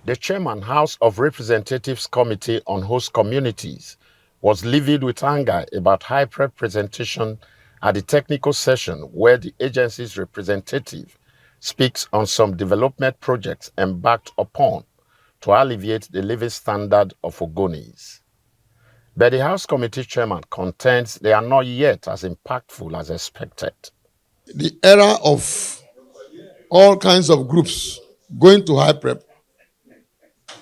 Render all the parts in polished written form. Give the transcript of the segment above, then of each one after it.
The chairman, House of Representatives Committee on Host Communities, was livid with anger about Hyprep presentation at the technical session where the agency's representative speaks on some development projects embarked upon to alleviate the living standard of Ogonis. But the House Committee chairman contends they are not yet as impactful as expected. The era of all kinds of groups going to Hyprep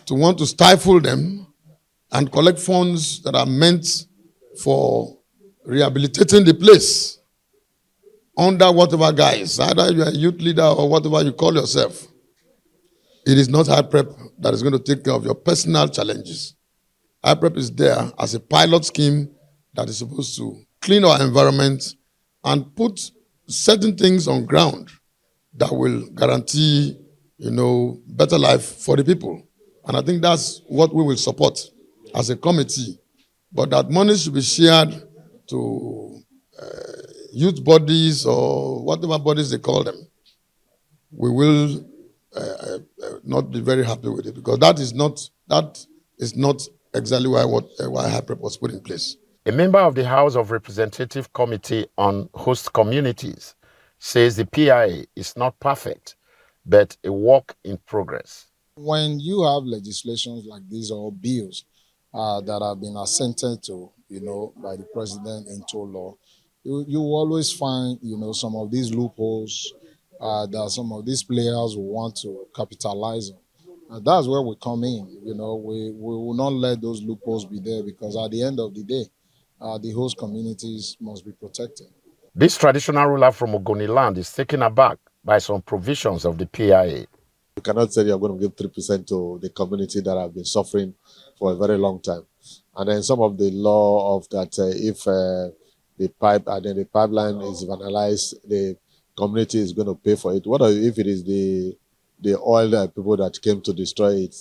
to want to stifle them and collect funds that are meant for rehabilitating the place under whatever guise, either you are a youth leader or whatever you call yourself. It is not Hyprep that is going to take care of your personal challenges. Hyprep is there as a pilot scheme that is supposed to clean our environment and put certain things on ground that will guarantee, better life for the people. And I think that's what we will support as a committee. But that money should be shared to youth bodies or whatever bodies they call them. We will not be very happy with it because that is not exactly why Hyprep was put in place. A member of the House of Representative Committee on Host Communities says the PIA is not perfect, but a work in progress. When you have legislations like these or bills that have been assented to, by the president into law, you will always find, some of these loopholes that some of these players will want to capitalize on. That's where we come in. We will not let those loopholes be there because at the end of the day, the host communities must be protected. This traditional ruler from Ogoni land is taken aback by some provisions of the PIA. You cannot say you're going to give 3% to the community that have been suffering for a very long time. And then some of the law of that if the pipeline is vandalized, the community is going to pay for it. What if it is the oil people that came to destroy it?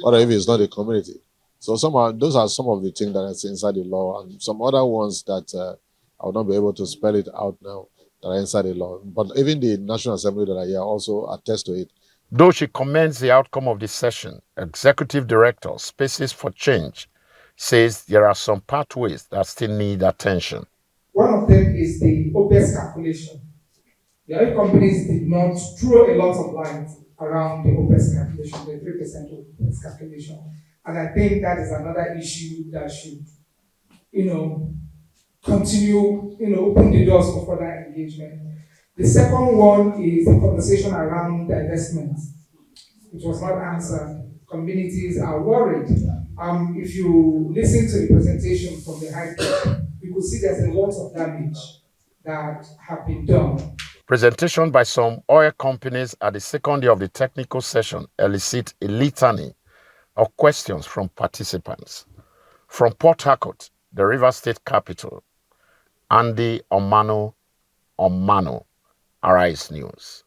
What if it's not the community? So those are some of the things that are inside the law, and some other ones that I will not be able to spell it out now that are inside the law. But even the National Assembly that are here also attest to it. Though she commends the outcome of the session, Executive Director, Spaces for Change, says there are some pathways that still need attention. One of them is the OPEX calculation. The oil companies did not throw a lot of light around the OPEX calculation, the 3% OPEX calculation. And I think that is another issue that should, continue, open the doors for further engagement. The second one is the conversation around divestment. It was not answered. Communities are worried. If you listen to the presentation from the Hyprep, you could see there's a lot of damage that have been done. Presentation by some oil companies at the second day of the technical session elicit a litany of questions from participants. From Port Harcourt, the River State capital, Andy Omano, Arise News.